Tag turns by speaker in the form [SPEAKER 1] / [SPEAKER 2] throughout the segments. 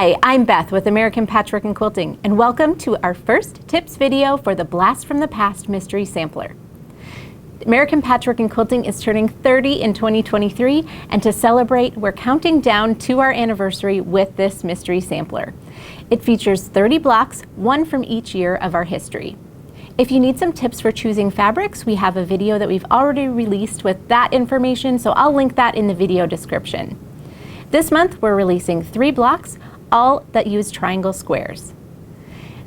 [SPEAKER 1] Hi, I'm Beth with American Patchwork and Quilting, and welcome to our first tips video for the Blast from the Past Mystery Sampler. American Patchwork and Quilting is turning 30 in 2023, and to celebrate, we're counting down to our anniversary with this mystery sampler. It features 30 blocks, one from each year of our history. If you need some tips for choosing fabrics, we have a video that we've already released with that information, so I'll link that in the video description. This month, we're releasing 3 blocks, all that use triangle squares.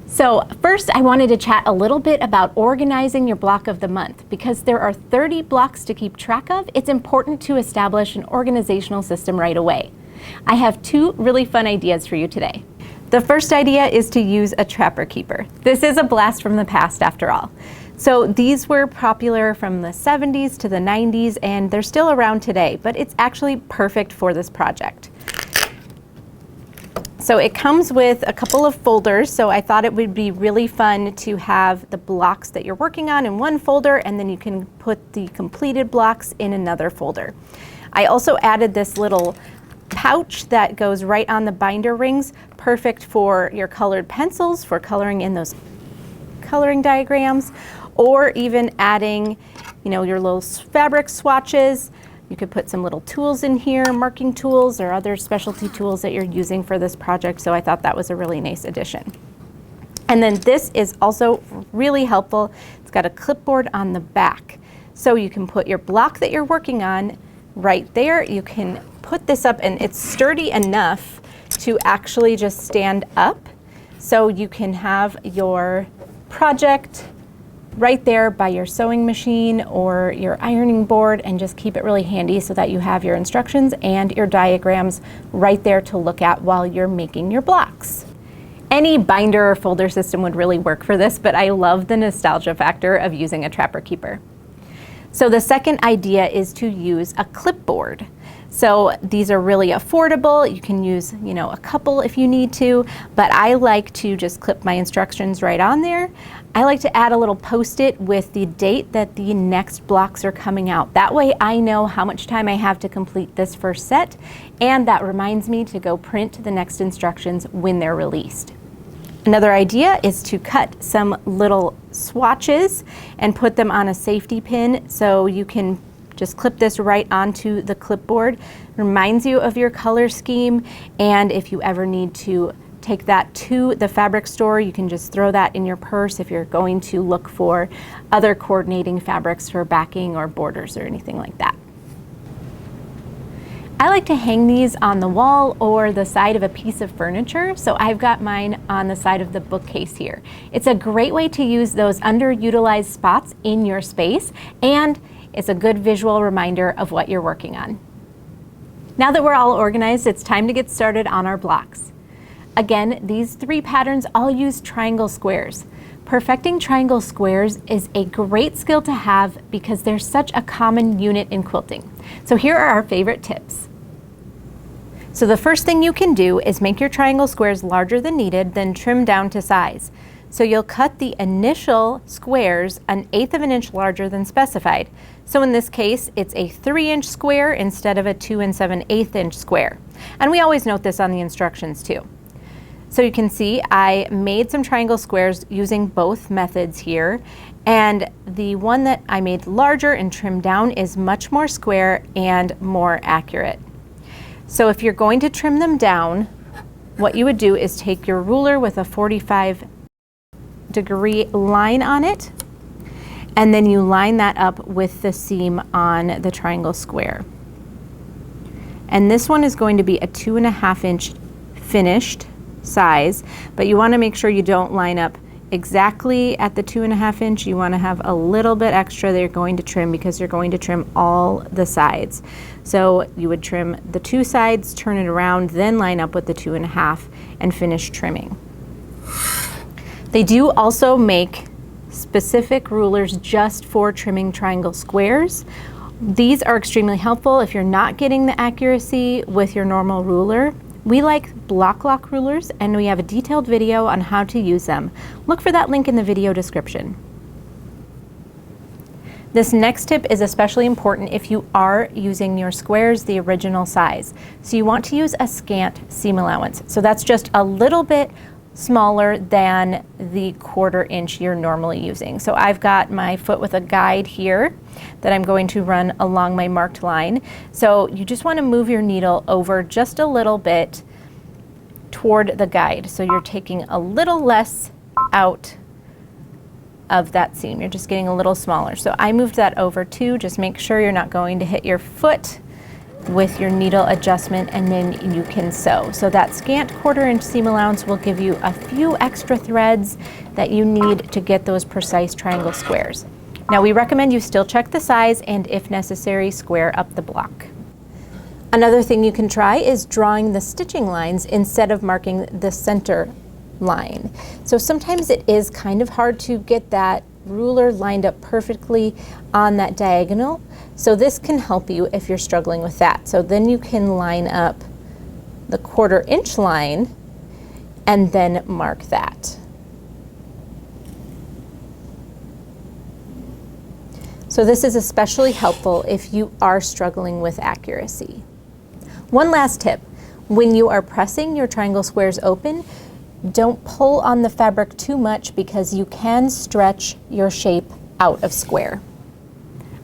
[SPEAKER 1] So first, I wanted to chat a little bit about organizing your block of the month. Because there are 30 blocks to keep track of, it's important to establish an organizational system right away. I have 2 really fun ideas for you today. The first idea is to use a trapper keeper. This is a blast from the past after all. So these were popular from the 70s to the 90s, and they're still around today, but it's actually perfect for this project. So it comes with a couple of folders, so I thought it would be really fun to have the blocks that you're working on in one folder, and then you can put the completed blocks in another folder. I also added this little pouch that goes right on the binder rings, perfect for your colored pencils, for coloring in those coloring diagrams, or even adding, your little fabric swatches. You could put some little tools in here, marking tools or other specialty tools that you're using for this project, so I thought that was a really nice addition. And then this is also really helpful. It's got a clipboard on the back. So you can put your block that you're working on right there. You can put this up, and it's sturdy enough to actually just stand up. So you can have your project right there by your sewing machine or your ironing board and just keep it really handy so that you have your instructions and your diagrams right there to look at while you're making your blocks. Any binder or folder system would really work for this, but I love the nostalgia factor of using a trapper keeper. So the second idea is to use a clipboard. So these are really affordable. You can use, a couple if you need to, but I like to just clip my instructions right on there. I like to add a little post-it with the date that the next blocks are coming out. That way I know how much time I have to complete this first set, and that reminds me to go print the next instructions when they're released. Another idea is to cut some little swatches and put them on a safety pin, so you can just clip this right onto the clipboard. It reminds you of your color scheme, and if you ever need to take that to the fabric store, you can just throw that in your purse if you're going to look for other coordinating fabrics for backing or borders or anything like that. I like to hang these on the wall or the side of a piece of furniture, so I've got mine on the side of the bookcase here. It's a great way to use those underutilized spots in your space, and it's a good visual reminder of what you're working on. Now that we're all organized, it's time to get started on our blocks. Again, these 3 patterns all use triangle squares. Perfecting triangle squares is a great skill to have because they're such a common unit in quilting. So here are our favorite tips. So the first thing you can do is make your triangle squares larger than needed, then trim down to size. So you'll cut the initial squares 1/8 of an inch larger than specified. So in this case, it's a 3-inch square instead of a 2 7/8 inch square. And we always note this on the instructions too. So you can see I made some triangle squares using both methods here, and the one that I made larger and trimmed down is much more square and more accurate. So if you're going to trim them down, what you would do is take your ruler with a 45-degree line on it, and then you line that up with the seam on the triangle square. And this one is going to be a 2.5 inch finished size, but you want to make sure you don't line up exactly at the 2.5 inch. You want to have a little bit extra that you're going to trim because you're going to trim all the sides. So you would trim the 2 sides, turn it around, then line up with the 2.5 and finish trimming. They do also make specific rulers just for trimming triangle squares. These are extremely helpful if you're not getting the accuracy with your normal ruler. We like block lock rulers, and we have a detailed video on how to use them. Look for that link in the video description. This next tip is especially important if you are using your squares the original size. So you want to use a scant seam allowance. So that's just a little bit smaller than the 1/4 inch you're normally using. So I've got my foot with a guide here that I'm going to run along my marked line. So you just want to move your needle over just a little bit toward the guide. So you're taking a little less out of that seam. You're just getting a little smaller. So I moved that over too. Just make sure you're not going to hit your foot with your needle adjustment, and then you can sew. So that scant 1/4 inch seam allowance will give you a few extra threads that you need to get those precise triangle squares. Now we recommend you still check the size and if necessary square up the block. Another thing you can try is drawing the stitching lines instead of marking the center line. So sometimes it is kind of hard to get that ruler lined up perfectly on that diagonal. So this can help you if you're struggling with that. So then you can line up the 1/4 inch line and then mark that. So this is especially helpful if you are struggling with accuracy. One last tip, when you are pressing your triangle squares open, don't pull on the fabric too much because you can stretch your shape out of square.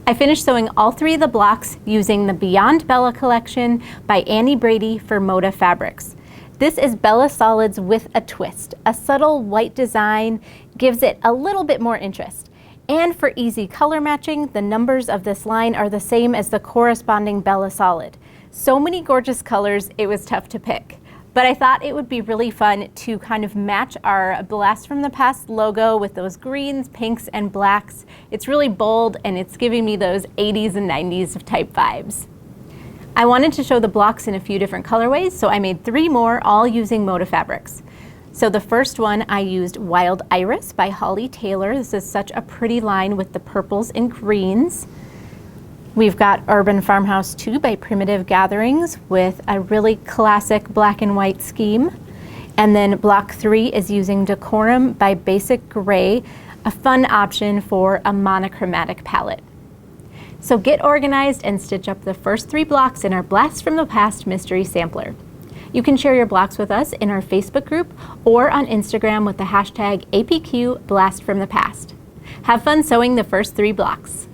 [SPEAKER 1] I finished sewing all 3 of the blocks using the Beyond Bella collection by Annie Brady for Moda Fabrics. This is Bella Solids with a twist. A subtle white design gives it a little bit more interest. And for easy color matching, the numbers of this line are the same as the corresponding Bella Solid. So many gorgeous colors, it was tough to pick. But I thought it would be really fun to kind of match our Blast from the Past logo with those greens, pinks, and blacks. It's really bold and it's giving me those 80s and 90s of type vibes. I wanted to show the blocks in a few different colorways, so I made 3 more, all using Moda Fabrics. So the first one I used Wild Iris by Holly Taylor. This is such a pretty line with the purples and greens. We've got Urban Farmhouse 2 by Primitive Gatherings with a really classic black and white scheme. And then block 3 is using Decorum by Basic Gray, a fun option for a monochromatic palette. So get organized and stitch up the first 3 blocks in our Blast from the Past mystery sampler. You can share your blocks with us in our Facebook group or on Instagram with the hashtag APQ Blast from the Past. Have fun sewing the first 3 blocks.